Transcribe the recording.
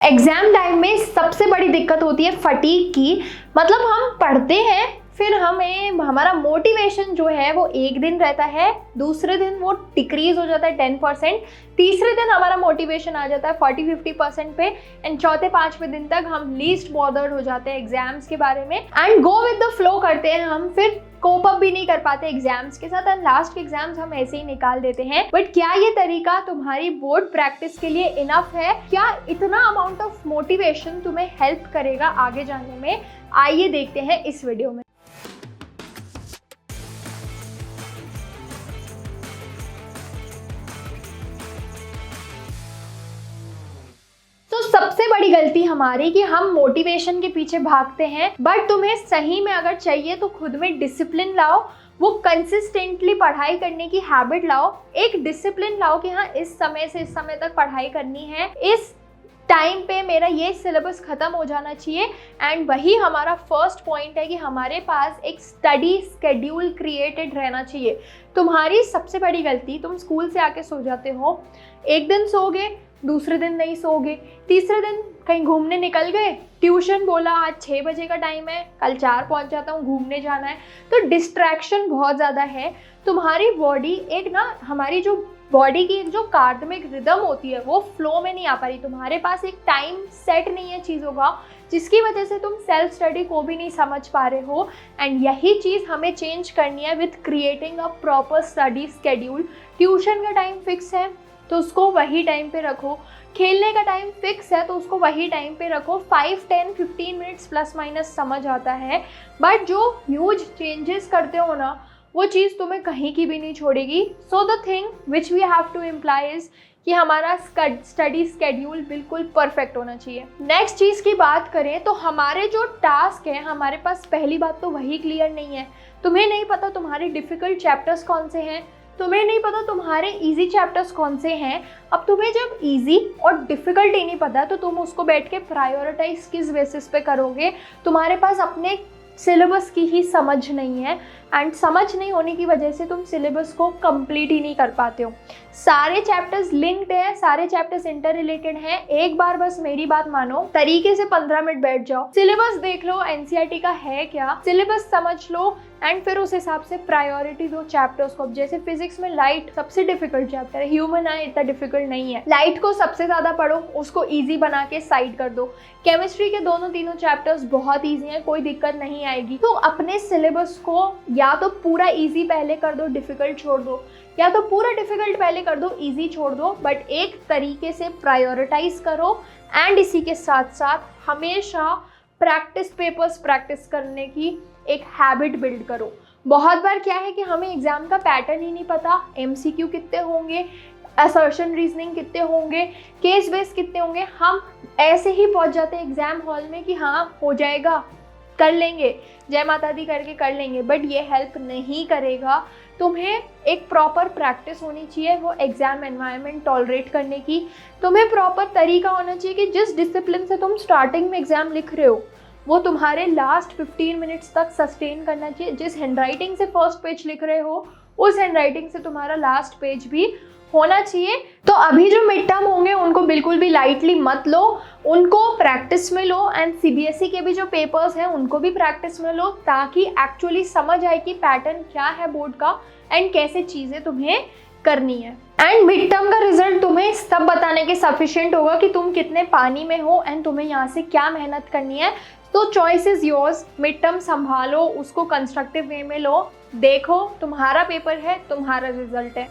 Exam time में सबसे बड़ी दिक्कत होती है फटीग की। मतलब हम पढ़ते हैं, फिर हमें हमारा मोटिवेशन जो है वो एक दिन रहता है, दूसरे दिन वो डिक्रीज हो जाता है 10%, तीसरे दिन हमारा मोटिवेशन आ जाता है 40-50% पे, एंड चौथे पांचवें दिन तक हम लीस्ट बॉदर्ड हो जाते हैं एग्जाम्स के बारे में and go with the flow करते हैं हम, फिर कोप अप भी नहीं कर पाते एग्जाम्स के साथ एंड लास्ट के एग्जाम्स हम ऐसे ही निकाल देते हैं। बट क्या ये तरीका तुम्हारी बोर्ड प्रैक्टिस के लिए इनफ है? क्या इतना अमाउंट ऑफ मोटिवेशन तुम्हें हेल्प करेगा आगे जाने में? आइए देखते हैं इस वीडियो में। तो सबसे बड़ी गलती हमारी कि हम मोटिवेशन के पीछे भागते हैं, बट तुम्हें सही में अगर चाहिए तो खुद में डिसिप्लिन लाओ, वो कंसिस्टेंटली पढ़ाई करने की हैबिट लाओ, एक डिसिप्लिन लाओ कि हाँ इस समय से इस समय तक पढ़ाई करनी है, इस टाइम पे मेरा ये सिलेबस खत्म हो जाना चाहिए। एंड वही हमारा फर्स्ट पॉइंट है कि हमारे पास एक स्टडी स्केड्यूल क्रिएटेड रहना चाहिए। तुम्हारी सबसे बड़ी गलती, तुम स्कूल से आके सो जाते हो, एक दिन सोगे, दूसरे दिन नहीं सोगे, तीसरे दिन कहीं घूमने निकल गए, ट्यूशन बोला आज 6 बजे का टाइम है, कल 4 पहुंच जाता हूँ, घूमने जाना है। तो डिस्ट्रैक्शन बहुत ज़्यादा है। तुम्हारी बॉडी एक ना, हमारी जो बॉडी की एक जो कार्डमिक रिदम होती है वो फ्लो में नहीं आ पा रही। तुम्हारे पास एक टाइम सेट नहीं है चीज़ों का, जिसकी वजह से तुम सेल्फ स्टडी को भी नहीं समझ पा रहे हो। एंड यही चीज़ हमें चेंज करनी है with creating a proper study schedule. Tuition का टाइम फिक्स है तो उसको वही टाइम पे रखो, खेलने का टाइम फिक्स है तो उसको वही टाइम पे रखो। 5, 10, 15 मिनट्स प्लस माइनस समझ आता है, बट जो ह्यूज चेंजेस करते हो ना वो चीज़ तुम्हें कहीं की भी नहीं छोड़ेगी। So the thing which we have to imply is कि हमारा स्टडी स्केड्यूल बिल्कुल परफेक्ट होना चाहिए। नेक्स्ट चीज़ की बात करें तो हमारे जो टास्क है, हमारे पास पहली बात तो वही क्लियर नहीं है। तुम्हें नहीं पता तुम्हारे डिफ़िकल्ट चैप्टर्स कौन से हैं, तुम्हें नहीं पता तुम्हारे इजी चैप्टर्स कौन से हैं। अब तुम्हें जब इजी और डिफ़िकल्ट ही नहीं पता तो तुम उसको बैठ के प्रायोरिटाइज किस बेसिस पे करोगे? तुम्हारे पास अपने सिलेबस की ही समझ नहीं है एंड समझ नहीं होने की वजह से तुम सिलेबस को कंप्लीट ही नहीं कर पाते हो। सारे चैप्टर्स लिंक्ड है, सारे चैप्टर्स इंटर रिलेटेड हैं। एक बार बस मेरी बात मानो, तरीके से 15 मिनट बैठ जाओ, सिलेबस देख लो एनसीईआरटी का है क्या, सिलेबस समझ लो एंड फिर उस हिसाब से प्रायोरिटी दो चैप्टर्स को। जैसे फिजिक्स में लाइट सबसे डिफिकल्ट चैप्टर है, ह्यूमन आई इतना डिफिकल्ट नहीं है, लाइट को सबसे ज़्यादा पढ़ो, उसको ईजी बना के साइड कर दो। केमिस्ट्री के दोनों तीनों चैप्टर्स बहुत ईजी हैं, कोई दिक्कत नहीं आएगी। तो अपने सिलेबस को या तो पूरा ईजी पहले कर दो, डिफिकल्ट छोड़ दो, या तो पूरा डिफिकल्ट पहले कर दो, इजी छोड़ दो, बट एक तरीके से प्रायोरिटाइज करो। एंड इसी के साथ साथ हमेशा प्रैक्टिस पेपर्स प्रैक्टिस करने की एक हैबिट बिल्ड करो। बहुत बार क्या है कि हमें एग्जाम का पैटर्न ही नहीं पता, एमसीक्यू कितने होंगे, असर्शन रीजनिंग कितने होंगे, केस बेस कितने होंगे, हम ऐसे ही पहुंच जाते हैं एग्जाम हॉल में कि हाँ हो जाएगा, कर लेंगे, जय माता दी करके कर लेंगे, बट ये हेल्प नहीं करेगा। तुम्हें एक प्रॉपर प्रैक्टिस होनी चाहिए वो एग्ज़ाम एनवायरनमेंट टॉलरेट करने की। तुम्हें प्रॉपर तरीका होना चाहिए कि जिस डिसिप्लिन से तुम स्टार्टिंग में एग्ज़ाम लिख रहे हो वो तुम्हारे लास्ट 15 मिनट्स तक सस्टेन करना चाहिए। जिस हैंडराइटिंग से फर्स्ट पेज लिख रहे हो उस हैंडराइटिंग से तुम्हारा लास्ट पेज भी होना चाहिए। तो अभी जो मिड टर्म होंगे उनको बिल्कुल भी लाइटली मत लो, उनको प्रैक्टिस में लो एंड सीबीएसई के भी जो पेपर्स हैं उनको भी प्रैक्टिस में लो, ताकि एक्चुअली समझ आए कि पैटर्न क्या है बोर्ड का एंड कैसे चीज़ें तुम्हें करनी है। एंड मिड टर्म का रिजल्ट तुम्हें सब बताने के सफिशिएंट होगा कि तुम कितने पानी में हो एंड तुम्हें यहाँ से क्या मेहनत करनी है। तो choice is yours. Mid term संभालो, उसको कंस्ट्रक्टिव वे में लो, देखो तुम्हारा पेपर है, तुम्हारा रिजल्ट है।